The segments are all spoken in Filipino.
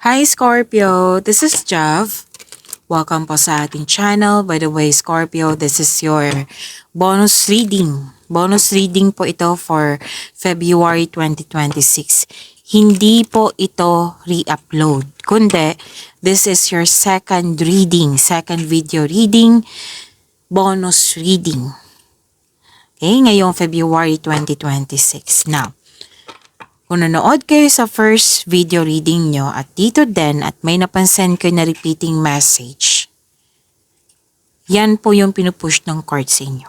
Hi Scorpio, this is Jav. Welcome po sa ating channel. By the way, Scorpio, this is your bonus reading. Bonus reading po ito for February 2026. Hindi po ito re-upload, kundi this is your second reading, second video reading, bonus reading. Okay, ngayong February 2026. Now, kung nanood kayo sa first video reading nyo at dito din at may napansin kayo na repeating message, yan po yung pinupush ng card sa inyo.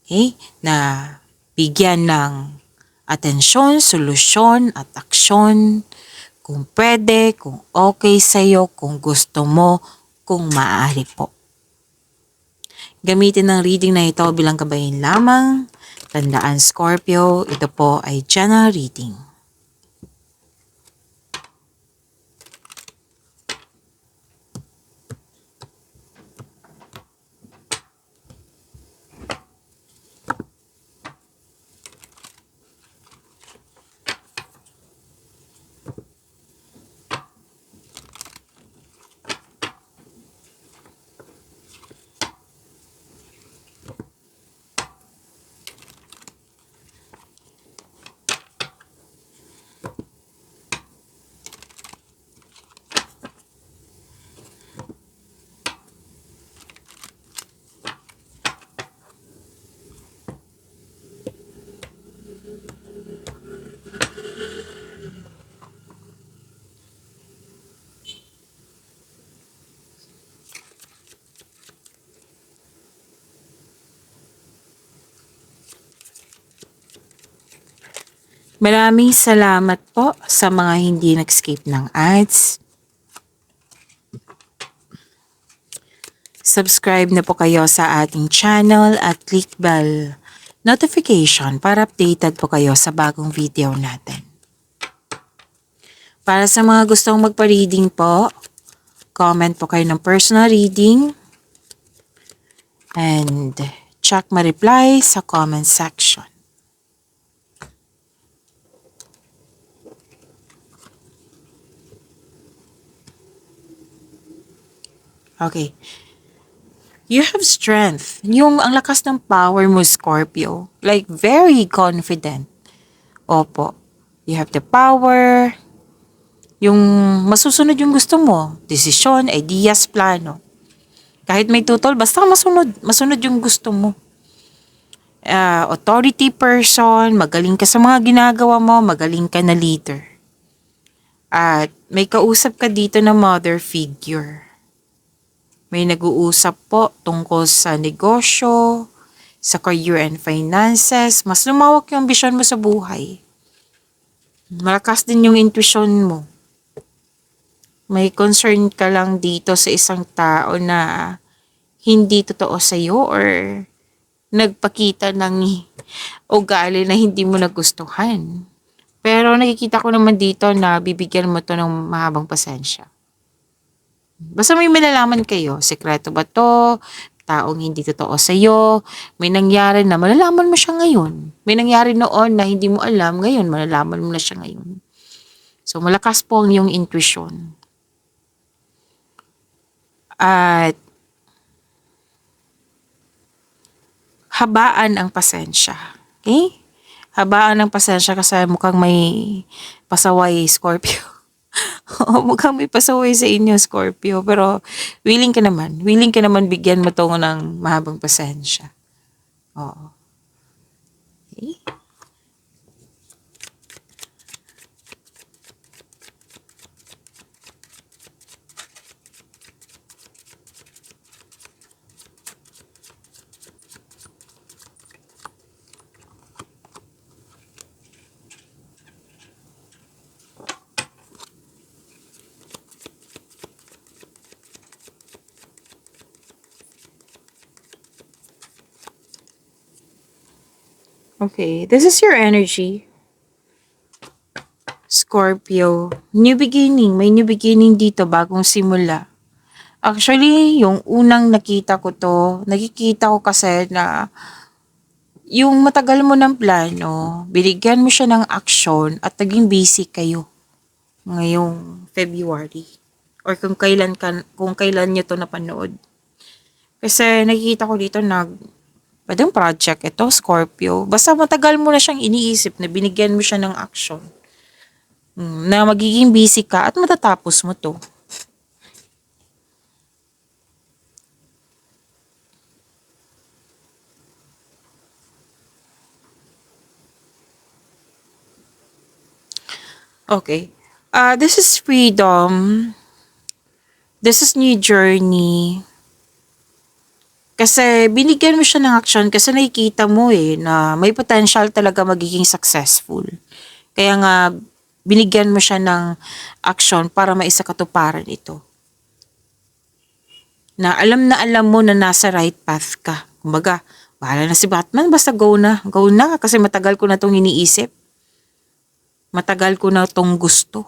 Okay? Na bigyan ng atensyon, solusyon at aksyon kung pwede, kung okay sa'yo, kung gusto mo, kung maaari po. Gamitin ng reading na ito bilang gabayan lamang. Tandaan Scorpio, ito po ay general reading. Maraming salamat po sa mga hindi nag-skip ng ads. Subscribe na po kayo sa ating channel at click bell notification para updated po kayo sa bagong video natin. Para sa mga gustong magpa-reading po, comment po kayo ng personal reading and check ma-reply sa comment section. Okay. You have strength. Ang lakas ng power mo, Scorpio. Like, very confident. Opo. You have the power. Yung masusunod yung gusto mo. Desisyon, ideas, plano. Kahit may tutol, basta masunod. Masunod yung gusto mo. Authority person, magaling ka sa mga ginagawa mo, magaling ka na leader. At may kausap ka dito na mother figure. May nag-uusap po tungkol sa negosyo, sa career and finances. Mas lumawak yung ambisyon mo sa buhay. Malakas din yung intuition mo. May concern ka lang dito sa isang tao na hindi totoo sa'yo or nagpakita ng ugali na hindi mo nagustuhan. Pero nakikita ko naman dito na bibigyan mo to ng mahabang pasensya. Basta may malalaman kayo, sekreto ba to, taong hindi totoo sa'yo, may nangyari na malalaman mo siya ngayon. May nangyari noon na hindi mo alam, ngayon malalaman mo na siya ngayon. So malakas po ang iyong intuition. At habaan ang pasensya. Okay? Habaan ang pasensya kasi mukhang may pasaway, Scorpio. Mukhang may pasaway sa inyo, Scorpio. Pero willing ka naman. Willing ka naman bigyan mo to ng mahabang pasensya. Oo. Okay. Okay, this is your energy. Scorpio, new beginning. May new beginning dito, bagong simula. Actually, yung unang nakita ko kasi na yung matagal mo ng plano, binigyan mo siya ng aksyon at naging busy kayo ngayong February. Or kung kailan nyo to napanood. Kasi nakikita ko dito pwedeng project ito, Scorpio. Basta matagal mo na siyang iniisip na binigyan mo siya ng action. Na magiging busy ka at matatapos mo to. Okay. This is freedom. This is new journey. Kasi binigyan mo siya ng action kasi nakikita mo na may potential talaga magiging successful. Kaya nga binigyan mo siya ng action para maisakatuparan ito. Na alam mo na nasa right path ka. Kumbaga, bahala na si Batman, basta go na. Go na kasi matagal ko na itong iniisip. Matagal ko na itong gusto.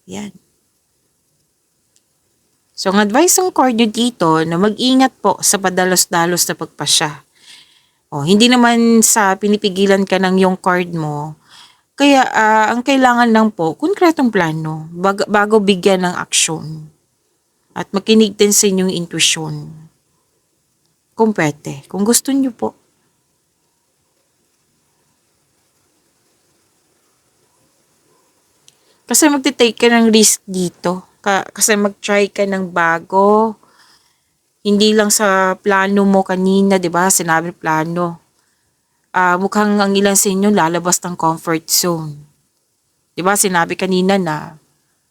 Yan. So, ang advice ng card nyo dito na mag-ingat po sa padalos-dalos na pagpasya. Hindi naman sa pinipigilan ka ng yung card mo. Kaya, ang kailangan lang po, konkretong plano bago bigyan ng aksyon. At makinig din sa inyong intuition. Kung pwede, kung gusto nyo po. Kasi magte-take ka ng risk dito. Kasi mag-try ka ng bago. Hindi lang sa plano mo kanina, di ba? Sinabi plano. Mukhang ang ilan sa inyo lalabas ng comfort zone. Di ba? Sinabi kanina na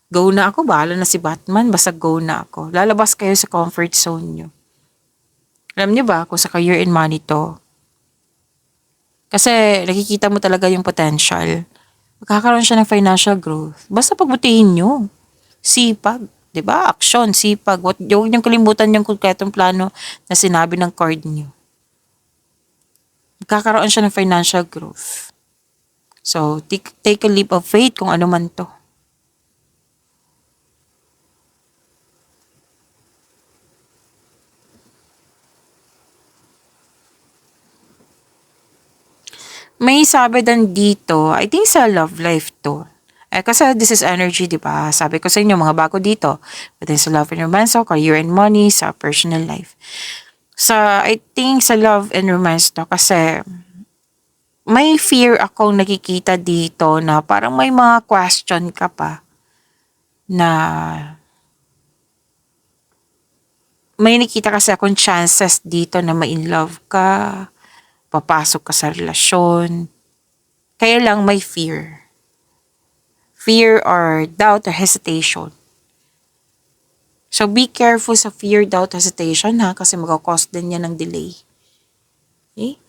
go na ako, bahala na si Batman, basta go na ako. Lalabas kayo sa comfort zone nyo. Alam niyo ba kung sa career and money to? Kasi nakikita mo talaga yung potential. Magkakaroon siya ng financial growth. Basta pagbutihin nyo. Sipag. 'Di ba? Action, sipag. Huwag niyong kalimutan yung konkretong plano na sinabi ng card niyo. Magkakaroon siya ng financial growth. So, take a leap of faith kung ano man to. May sabi din dito, I think sa love life to. Kasi this is energy, di ba? Sabi ko sa inyo, mga bago dito. Whether sa love and romance, career and money, sa personal life. I think sa love and romance to, kasi may fear akong nakikita dito na parang may mga question ka pa na may nakita kasi akong chances dito na ma-in love ka, papasok ka sa relasyon. Kaya lang may fear. Fear or doubt or hesitation. So be careful sa fear, doubt, hesitation kasi mag-cause din yan ng delay. Okay?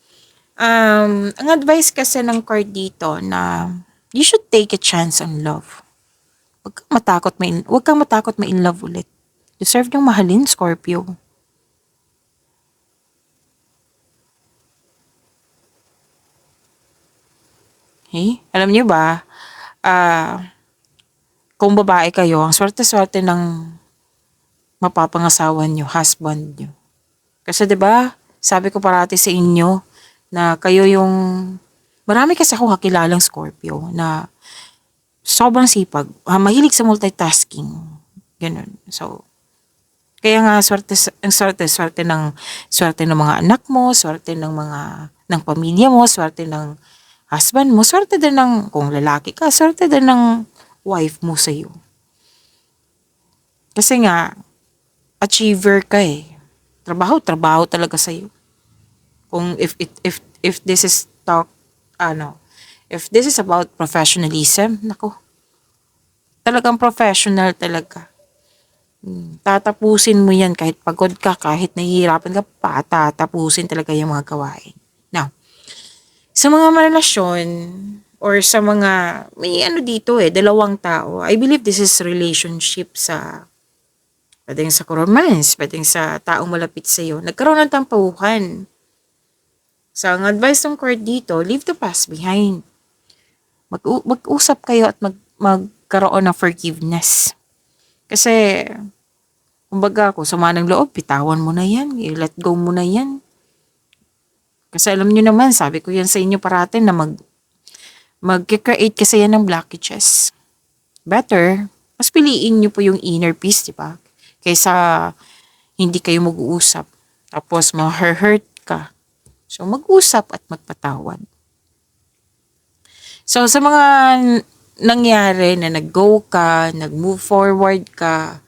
Ang advice kasi ng card dito na you should take a chance on love. Huwag kang matakot ma-in love ulit. Deserve niyong mahalin, Scorpio. Okay? Alam niyo ba, kung babae kayo, ang swerte-swerte ng mapapangasawa niyo, husband niyo. Kasi 'di ba, sabi ko parati sa inyo na kayo yung marami kasi akong kakilalang Scorpio na sobrang sipag, mahilig sa multitasking. Ganun. So, kaya nga swerte ng mga anak mo, swerte ng pamilya mo, swerte ng husband mo, swerte din ng, kung lalaki ka, swerte din ng wife mo sa'yo. Kasi nga, achiever ka trabaho talaga sa'yo. Kung if this is if this is about professionalism, nako, talagang professional talaga. Tatapusin mo yan kahit pagod ka, kahit nahihirapan ka pa, tatapusin talaga yung mga gawain. Now, sa mga relasyon or sa mga, may dito dalawang tao, I believe this is relationship pwedeng sa romance, pwedeng sa taong malapit sa iyo. Nagkaroon ng tampauhan. So, ang advice ng card dito, leave the past behind. Mag-usap kayo at magkaroon ng forgiveness. Kasi, kumbaga, kung sama ng loob, bitawan mo na yan. I-let go mo na yan. Kasi alam nyo naman, sabi ko yan sa inyo parati na mag-create kasi yan ng blockages. Better, Mas piliin niyo po yung inner peace, di ba? Kaysa hindi kayo mag-uusap. Tapos ma-hurt ka. So mag-usap at magpatawad. So sa mga nangyari na nag-go ka, nag-move forward ka,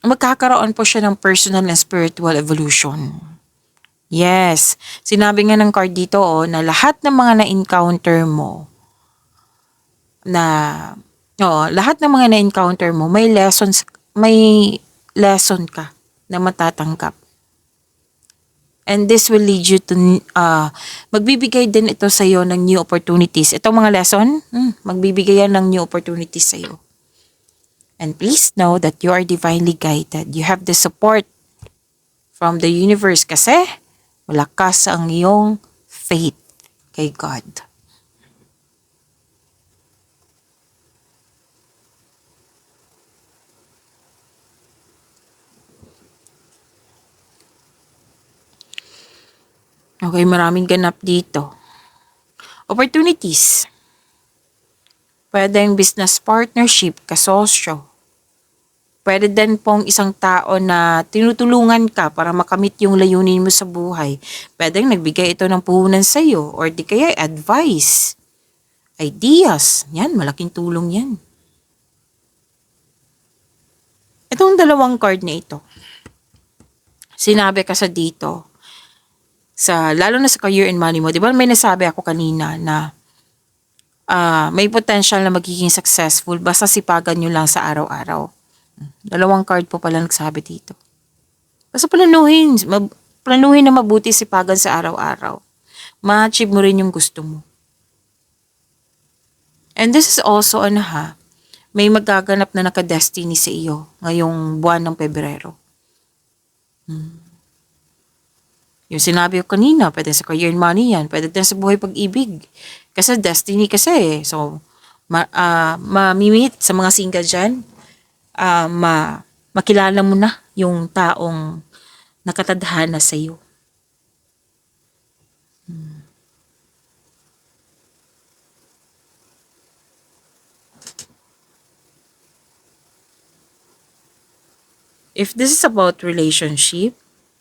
magkakaroon po siya ng personal and spiritual evolution. Yes. Sinabi nga ng card dito na lahat ng mga na-encounter mo na lahat ng mga na-encounter mo may lesson ka na matatanggap. And this will lead you to magbibigay din ito sa iyo ng new opportunities. Itong mga lesson, magbibigay yan ng new opportunities sa iyo. And please know that you are divinely guided. You have the support from the universe kasi malakas ang iyong faith kay God. Okay, maraming ganap dito. Opportunities. Pwedeng business partnership, kasosyo. Pwede din pong isang tao na tinutulungan ka para makamit yung layunin mo sa buhay. Pwedeng nagbigay ito ng puhunan sa iyo or di kaya advice, ideas. Yan, malaking tulong yan. Itong dalawang card na ito, sinabi ka sa dito, lalo na sa career and money mo, di ba may nasabi ako kanina na may potential na magiging successful basta sipagan nyo lang sa araw-araw. Dalawang card po pala nagsabi dito. Basta planuhin na mabuti sipagan sa araw-araw. Ma-achieve mo rin yung gusto mo. And this is also may magaganap na nakadestiny sa iyo ngayong buwan ng Pebrero. Yung sinabi ko kanina, pwede sa career and money yan, pwede din sa buhay pag-ibig. Kasi destiny kasi. So, mamimit sa mga single dyan, makilala mo na yung taong nakatadhana sa iyo. If this is about relationship,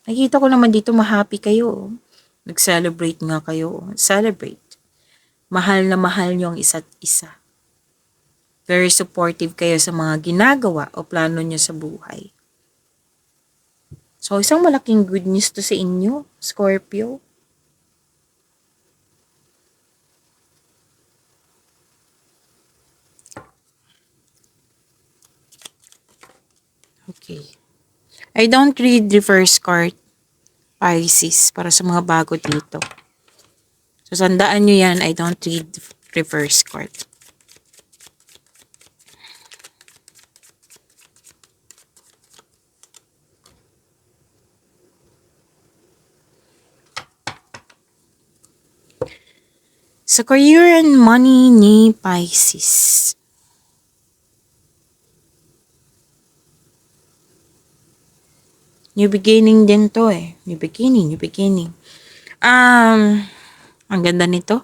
nakita ko naman dito ma-happy kayo. Nag-celebrate nga kayo. Celebrate. Mahal na mahal niyo ang isa't isa. Very supportive kayo sa mga ginagawa o plano niyo sa buhay. So, isang malaking good news to sa inyo, Scorpio. Okay. I don't read reverse card, Pisces, para sa mga bago dito. So, sandaan nyo yan, I don't read reverse card. Sa career and money ni Pisces. New beginning din to New beginning. Ang ganda nito.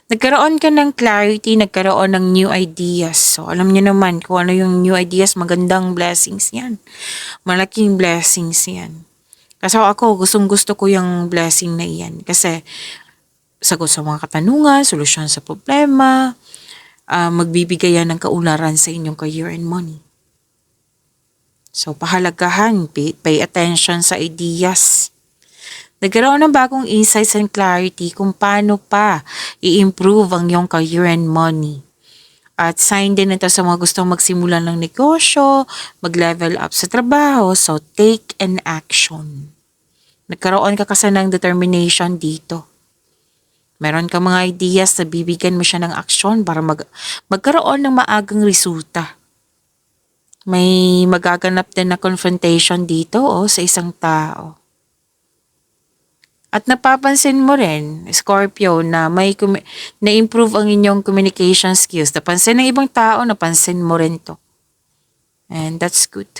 Nagkaroon ka ng clarity, nagkaroon ng new ideas. So, alam niyo naman kung ano yung new ideas, magandang blessings yan. Malaking blessings yan. Kasi ako, gustong-gusto ko yung blessing na iyan. Kasi, sagot sa mga katanungan, solusyon sa problema, magbibigay yan ng kaunlaran sa inyong career and money. So, pahalagahan, pay attention sa ideas. Nagkaroon ng bagong insights and clarity kung paano pa i-improve ang iyong career and money. At sign din ito sa mga gustong magsimula ng negosyo, mag-level up sa trabaho, so take an action. Nagkaroon ka kasi ng determination dito. Meron ka mga ideas na bibigyan mo siya ng action para magkaroon ng maagang resulta. May magaganap din na confrontation dito sa isang tao. At napapansin mo rin, Scorpio, na na-improve ang inyong communication skills. Napansin ng ibang tao, napansin mo rin to. And that's good.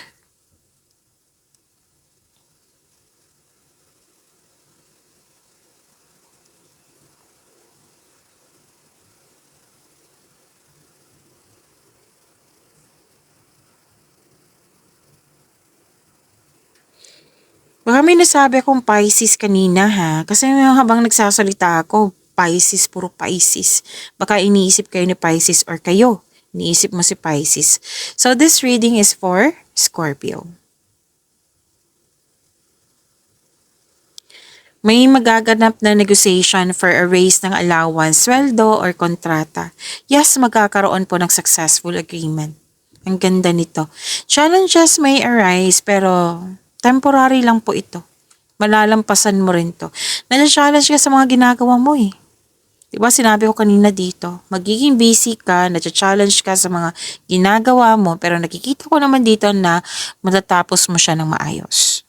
Baka may nasabi akong Pisces kanina ha. Kasi habang nagsasalita ako, Pisces, puro Pisces. Baka iniisip kayo ni Pisces or kayo. Iniisip mo si Pisces. So this reading is for Scorpio. May magaganap na negotiation for a raise ng allowance, sweldo, or kontrata. Yes, magkakaroon po ng successful agreement. Ang ganda nito. Challenges may arise pero temporary lang po ito. Malalampasan mo rin to. Na-challenge ka sa mga ginagawa mo eh. Diba sinabi ko kanina dito, magiging busy ka, na-challenge ka sa mga ginagawa mo, pero nakikita ko naman dito na matatapos mo siya ng maayos.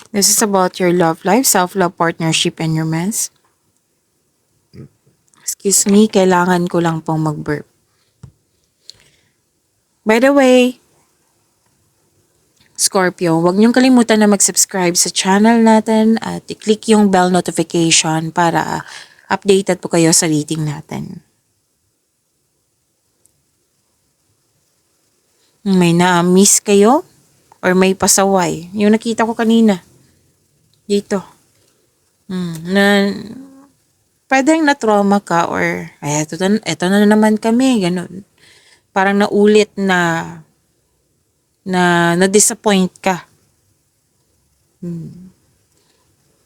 This is about your love life, self-love, partnership, and romance. Excuse me, kailangan ko lang pong mag-burp. By the way, Scorpio, huwag niyong kalimutan na mag-subscribe sa channel natin at i-click yung bell notification para updated po kayo sa reading natin. May na-miss kayo or may pasaway? Yung nakita ko kanina. Dito. Na pwedeng na-trauma ka or ay, eto na naman kami, ganun. Parang naulit na na-disappoint ka.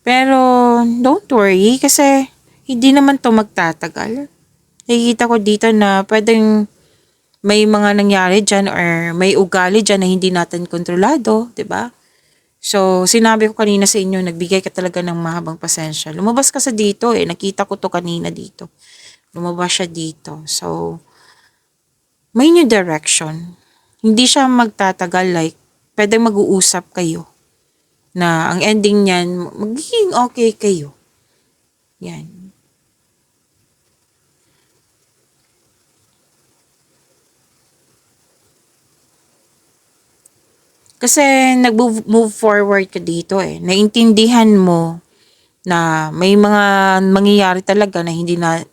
Pero don't worry kasi hindi naman to magtatagal. Nakikita ko dito na pwedeng may mga nangyari dyan or may ugali dyan na hindi natin kontrolado, 'di ba? So, sinabi ko kanina sa inyo, nagbigay ka talaga ng mahabang pasensya. Lumabas ka sa dito eh. Nakita ko to kanina dito. Lumabas siya dito. So, may new direction. Hindi siya magtatagal like, pwedeng mag-uusap kayo. Na ang ending niyan, magiging okay kayo. Yan. Kasi nag-move forward ka dito eh. Naintindihan mo na may mga mangyayari talaga na hindi na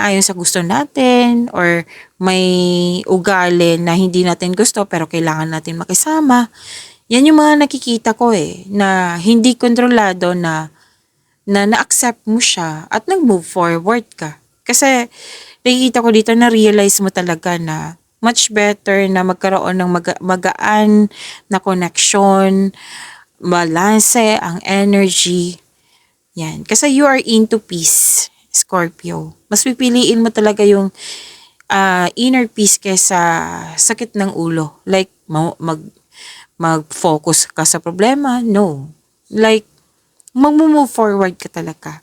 ayon sa gusto natin or may ugali na hindi natin gusto pero kailangan natin makisama. Yan yung mga nakikita ko eh na hindi kontrolado na na-accept mo siya at nag-move forward ka. Kasi nakikita ko dito na realize mo talaga na much better na magkaroon ng magaan na connection, balanse ang energy. Yan. Kasi you are into peace, Scorpio. Mas pipiliin mo talaga yung inner peace kaysa sakit ng ulo. Like, mag-focus ka sa problema? No. Like, mag-move forward ka talaga.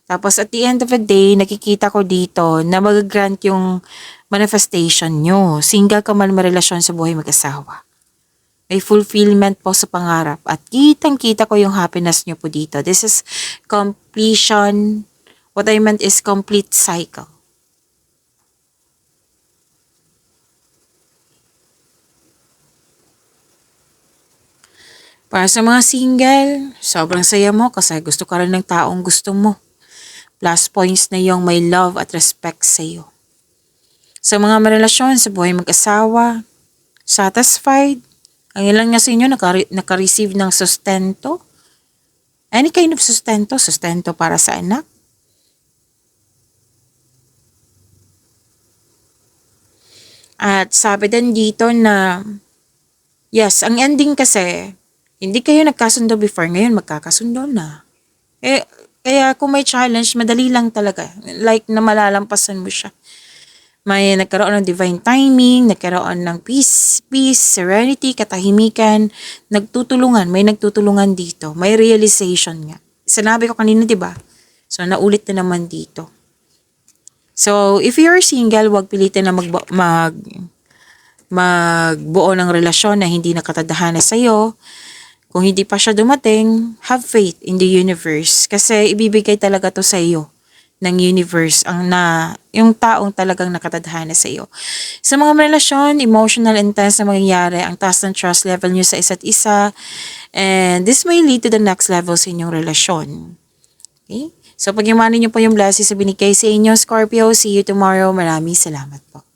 Tapos at the end of the day, nakikita ko dito na mag-grant yung manifestation nyo. Single ka man marelasyon sa buhay mag-asawa. May fulfillment po sa pangarap. At kitang-kita ko yung happiness nyo po dito. This is completion. What I meant is complete cycle. Para sa mga single, sobrang saya mo kasi gusto ka rin ng taong gusto mo. Plus points na yung may love at respect sa iyo. Sa mga marelasyon sa buhay mag-asawa, satisfied, ang ilan nga sa inyo naka-receive ng sustento. Any kind of sustento, sustento para sa anak. At sabi din dito na, yes, ang ending kasi, hindi kayo nagkasundo before, ngayon magkakasundo na. Kaya kung may challenge, madali lang talaga. Like na malalampasan mo siya. May nagkaroon ng divine timing, nagkaroon ng peace, serenity, katahimikan, may nagtutulungan dito. May realization nga. Sinabi ko kanina, 'di ba? So naulit na naman dito. So if you're single, wag pilitin na magbuo ng relasyon na hindi nakatadhana sa'yo. Kung hindi pa siya dumating, have faith in the universe. Kasi ibibigay talaga to sa iyo ng universe yung taong talagang nakatadhana sa iyo. Sa mga relasyon, emotional intense na mangyayari, ang taas ng trust level nyo sa isa't isa. And this may lead to the next level sa inyong relasyon. Okay? So, pag-imanin nyo po yung blessings sa binigay sa inyo, Scorpio. See you tomorrow. Maraming salamat po.